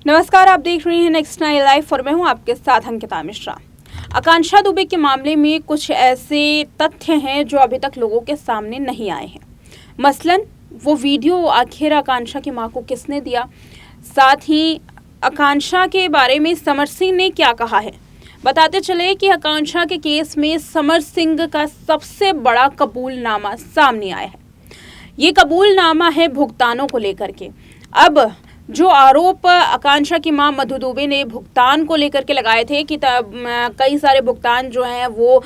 नमस्कार, आप देख रहे हैं नेक्स्ट 9 लाइव और मैं हूं आपके साथ अंकिता मिश्रा। आकांक्षा दुबे के मामले में कुछ ऐसे तथ्य हैं जो अभी तक लोगों के सामने नहीं आए हैं। मसलन वो वीडियो आखिर आकांक्षा की मां को किसने दिया, साथ ही आकांक्षा के बारे में समर सिंह ने क्या कहा है। बताते चले कि आकांक्षा के केस में समर सिंह का सबसे बड़ा कबूलनामा सामने आया है। ये कबूलनामा है भुगतानों को लेकर के। अब जो आरोप आकांक्षा की मां मधु दुबे ने भुगतान को लेकर के लगाए थे कि कई सारे भुगतान जो हैं वो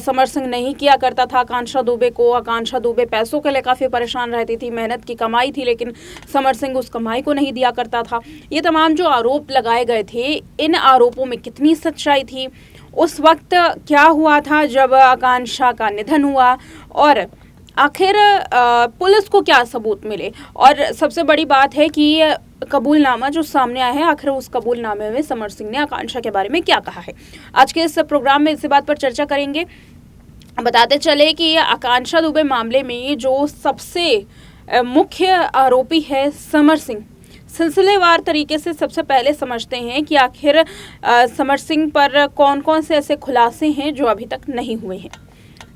समर सिंह नहीं किया करता था आकांक्षा दुबे को। आकांक्षा दुबे पैसों के लिए काफ़ी परेशान रहती थी, मेहनत की कमाई थी, लेकिन समर सिंह उस कमाई को नहीं दिया करता था। ये तमाम जो आरोप लगाए गए थे, इन आरोपों में कितनी सच्चाई थी, उस वक्त क्या हुआ था जब आकांक्षा का निधन हुआ, और आखिर पुलिस को क्या सबूत मिले, और सबसे बड़ी बात है कि कबूलनामा जो सामने आया है, आखिर उस कबूलनामे में समर सिंह ने आकांक्षा के बारे में क्या कहा है। आज के इस प्रोग्राम में इसी बात पर चर्चा करेंगे। बताते चले कि आकांक्षा दुबे मामले में जो सबसे मुख्य आरोपी है समर सिंह। सिलसिलेवार तरीके से सबसे पहले समझते हैं कि आखिर समर सिंह पर कौन कौन से ऐसे खुलासे हैं जो अभी तक नहीं हुए हैं।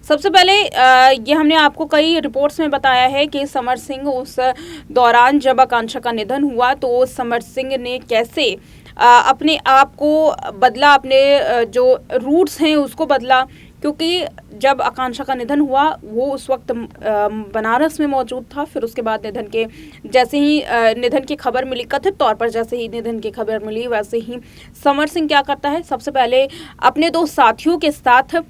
सबसे पहले ये हमने आपको कई रिपोर्ट्स में बताया है कि समर सिंह उस दौरान जब आकांक्षा का निधन हुआ तो समर सिंह ने कैसे अपने आप को बदला, अपने जो रूट्स हैं उसको बदला, क्योंकि जब आकांक्षा का निधन हुआ वो उस वक्त बनारस में मौजूद था। फिर उसके बाद जैसे ही निधन की खबर मिली, कथित तौर पर जैसे ही निधन की खबर मिली, वैसे ही समर सिंह क्या करता है, सबसे पहले अपने दो साथियों के साथ,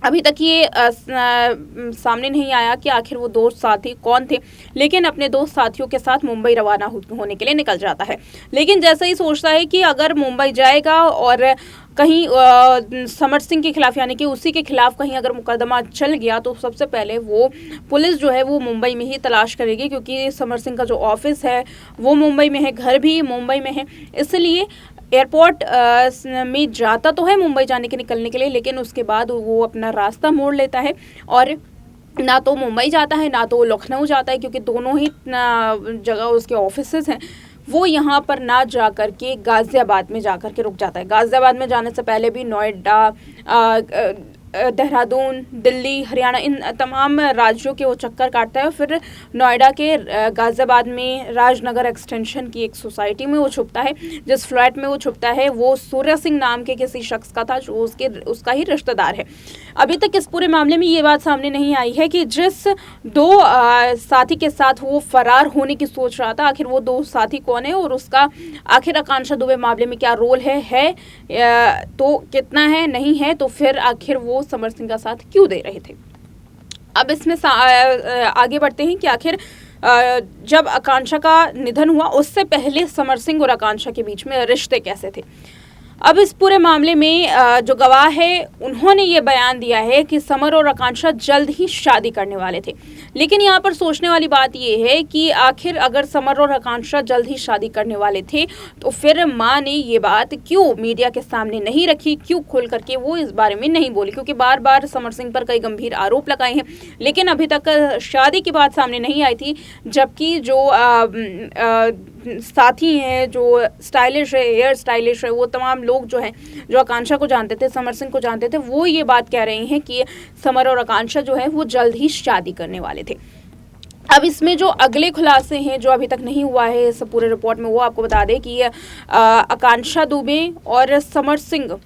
अभी तक ये सामने नहीं आया कि आखिर वो दो साथी कौन थे, लेकिन अपने दो साथियों के साथ मुंबई रवाना होने के लिए निकल जाता है। लेकिन जैसे ही सोचता है कि अगर मुंबई जाएगा और कहीं समर सिंह के खिलाफ, यानी कि उसी के खिलाफ कहीं अगर मुकदमा चल गया, तो सबसे पहले वो पुलिस जो है वो मुंबई में ही तलाश करेगी, क्योंकि समर सिंह का जो ऑफिस है वो मुंबई में है, घर भी मुंबई में है। इसलिए एयरपोर्ट में जाता तो है मुंबई जाने के निकलने के लिए, लेकिन उसके बाद वो अपना रास्ता मोड़ लेता है और ना तो मुंबई जाता है ना तो लखनऊ जाता है, क्योंकि दोनों ही जगह उसके ऑफिसेज हैं। वो यहाँ पर ना जा कर के गाज़ियाबाद में जा कर के रुक जाता है। गाज़ियाबाद में जाने से पहले भी नोएडा, देहरादून, दिल्ली, हरियाणा, इन तमाम राज्यों के वो चक्कर काटता है। फिर नोएडा के गाज़ियाबाद में राजनगर एक्सटेंशन की एक सोसाइटी में वो छुपता है। जिस फ्लैट में वो छुपता है वो सूर्य सिंह नाम के किसी शख्स का था जो उसका ही रिश्तेदार है। अभी तक इस पूरे मामले में ये बात सामने नहीं आई है कि जिस दो साथी के साथ वो फरार होने की सोच रहा था, आखिर वो दो साथी कौन है और उसका आखिर आकांक्षा दुबे मामले में क्या रोल है तो कितना है, नहीं है, तो फिर आखिर वो समर सिंह का साथ क्यों दे रहे थे। अब इसमें आगे बढ़ते हैं कि आखिर जब आकांक्षा का निधन हुआ उससे पहले समर सिंह और आकांक्षा के बीच में रिश्ते कैसे थे। अब इस पूरे मामले में जो गवाह है उन्होंने ये बयान दिया है कि समर और आकांक्षा जल्द ही शादी करने वाले थे। लेकिन यहाँ पर सोचने वाली बात ये है कि आखिर अगर समर और आकांक्षा जल्द ही शादी करने वाले थे तो फिर माँ ने ये बात क्यों मीडिया के सामने नहीं रखी, क्यों खुल करके वो इस बारे में नहीं बोली, क्योंकि बार बार समर सिंह पर कई गंभीर आरोप लगाए हैं, लेकिन अभी तक शादी की बात सामने नहीं आई थी। जबकि जो साथी हैं, जो स्टाइलिश है, हेयर स्टाइलिश है, वो तमाम लोग जो हैं जो आकांक्षा को जानते थे, समर सिंह को जानते थे, वो ये बात कह रहे हैं कि समर और आकांक्षा जो है वो जल्द ही शादी करने वाले थे। अब इसमें जो अगले खुलासे हैं जो अभी तक नहीं हुआ है इस पूरे रिपोर्ट में, वो आपको बता दें कि आकांक्षा दुबे और समर सिंह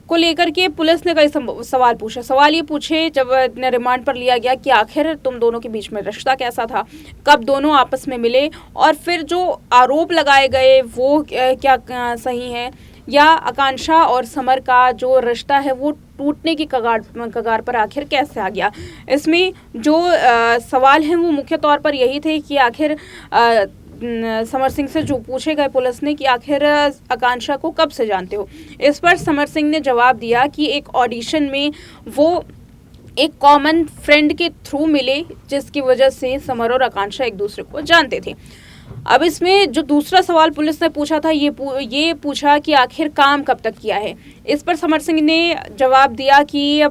को लेकर के पुलिस ने कई सवाल पूछे। सवाल ये पूछे जब रिमांड पर लिया गया कि आखिर तुम दोनों के बीच में रिश्ता कैसा था, कब दोनों आपस में मिले, और फिर जो आरोप लगाए गए वो क्या सही है, या आकांक्षा और समर का जो रिश्ता है वो टूटने की कगार पर आखिर कैसे आ गया। इसमें जो सवाल हैं वो मुख्य तौर पर यही थे कि आखिर समर सिंह से जो पूछे गए पुलिस ने कि आखिर आकांक्षा को कब से जानते हो। इस पर समर सिंह ने जवाब दिया कि एक ऑडिशन में वो एक कॉमन फ्रेंड के थ्रू मिले, जिसकी वजह से समर और आकांक्षा एक दूसरे को जानते थे। अब इसमें जो दूसरा सवाल पुलिस ने पूछा था ये पूछा कि आखिर काम कब तक किया है। इस पर समर सिंह ने जवाब दिया कि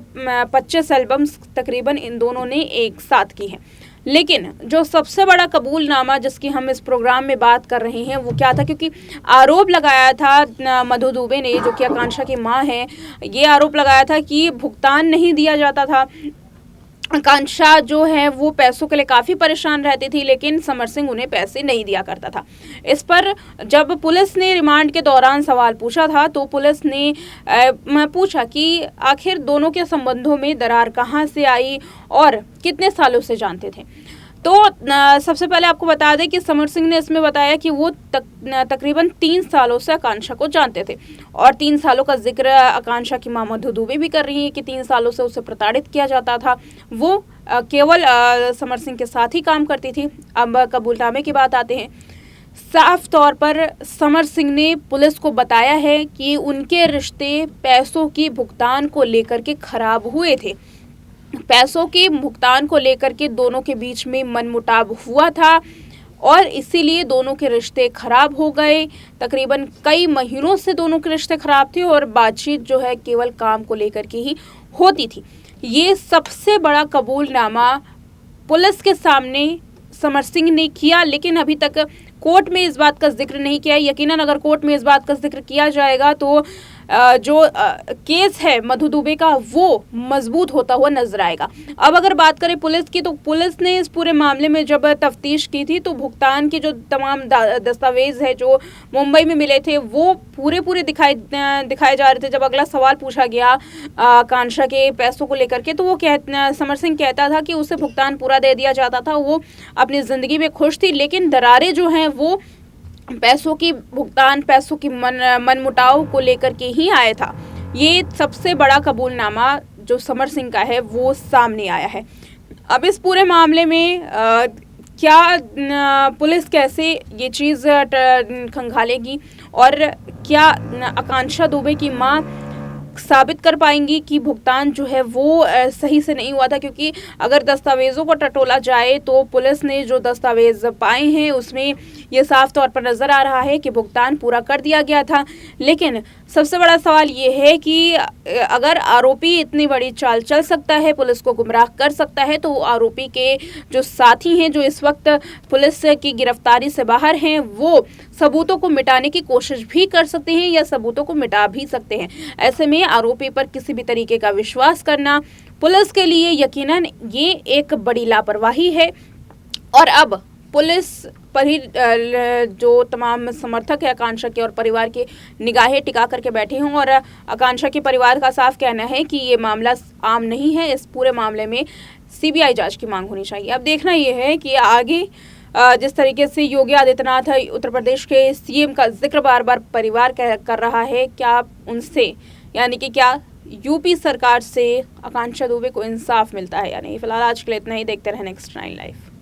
25 एल्बम्स तकरीबन इन दोनों ने एक साथ की हैं। लेकिन जो सबसे बड़ा कबूलनामा जिसकी हम इस प्रोग्राम में बात कर रहे हैं वो क्या था, क्योंकि आरोप लगाया था मधु दुबे ने, जो कि आकांक्षा की मां है, ये आरोप लगाया था कि भुगतान नहीं दिया जाता था। आकांक्षा जो है वो पैसों के लिए काफ़ी परेशान रहती थी, लेकिन समर सिंह उन्हें पैसे नहीं दिया करता था। इस पर जब पुलिस ने रिमांड के दौरान सवाल पूछा था तो पुलिस ने पूछा कि आखिर दोनों के संबंधों में दरार कहां से आई और कितने सालों से जानते थे। तो सबसे पहले आपको बता दें कि समर सिंह ने इसमें बताया कि वो तकरीबन 3 सालों से आकांक्षा को जानते थे, और 3 सालों का जिक्र आकांक्षा की मां मधु दुबे भी कर रही है कि 3 सालों से उसे प्रताड़ित किया जाता था। वो केवल समर सिंह के साथ ही काम करती थी। अब कबूलनामे की बात आते हैं। साफ तौर पर समर सिंह ने पुलिस को बताया है कि उनके रिश्ते पैसों की भुगतान को लेकर के खराब हुए थे। पैसों के भुगतान को लेकर के दोनों के बीच में मनमुटाव हुआ था और इसीलिए दोनों के रिश्ते खराब हो गए। तकरीबन कई महीनों से दोनों के रिश्ते खराब थे और बातचीत जो है केवल काम को लेकर के ही होती थी। ये सबसे बड़ा कबूलनामा पुलिस के सामने समर सिंह ने किया, लेकिन अभी तक कोर्ट में इस बात का जिक्र नहीं किया है। यकीनन अगर कोर्ट में इस बात का जिक्र किया जाएगा तो जो केस है मधु दुबे का वो मजबूत होता हुआ नजर आएगा। अब अगर बात करें पुलिस की, तो पुलिस ने इस पूरे मामले में जब तफ्तीश की थी तो भुगतान के जो तमाम दस्तावेज है जो मुंबई में मिले थे वो पूरे दिखाए जा रहे थे। जब अगला सवाल पूछा गया आकांक्षा के पैसों को लेकर के, तो वो समर सिंह कहता था कि उसे भुगतान पूरा दे दिया जाता था, वो अपनी जिंदगी में खुश थी, लेकिन दरारें जो हैं वो पैसों की भुगतान, पैसों की मनमुटाव को लेकर के ही आया था। ये सबसे बड़ा कबूलनामा जो समर सिंह का है वो सामने आया है। अब इस पूरे मामले में क्या पुलिस कैसे ये चीज़ खंगालेगी और क्या आकांक्षा दुबे की मां साबित कर पाएंगी कि भुगतान जो है वो सही से नहीं हुआ था, क्योंकि अगर दस्तावेज़ों को टटोला जाए तो पुलिस ने जो दस्तावेज पाए हैं उसमें ये साफ तौर पर नज़र आ रहा है कि भुगतान पूरा कर दिया गया था। लेकिन सबसे बड़ा सवाल ये है कि अगर आरोपी इतनी बड़ी चाल चल सकता है, पुलिस को गुमराह कर सकता है, तो आरोपी के जो साथी हैं जो इस वक्त पुलिस की गिरफ्तारी से बाहर हैं, वो सबूतों को मिटाने की कोशिश भी कर सकते हैं या सबूतों को मिटा भी सकते हैं। ऐसे में आरोपी पर किसी भी तरीके का विश्वास करना पुलिस के लिए यकीनन ये एक बड़ी लापरवाही है। और अब पुलिस पर ही जो तमाम समर्थक है आकांक्षा के और परिवार के निगाहें टिका करके बैठे हों, और आकांक्षा के परिवार का साफ कहना है कि ये मामला आम नहीं है। इस पूरे मामले में सीबीआई जांच की मांग होनी चाहिए। अब देखना ये है कि आगे जिस तरीके से योगी आदित्यनाथ उत्तर प्रदेश के सीएम का जिक्र बार बार परिवार कर रहा है, क्या उनसे यानी कि क्या यूपी सरकार से आकांक्षा दुबे को इंसाफ मिलता है या नहीं। फिलहाल आज के लिए इतना ही। देखते रहें नेक्स्ट 9 लाइव।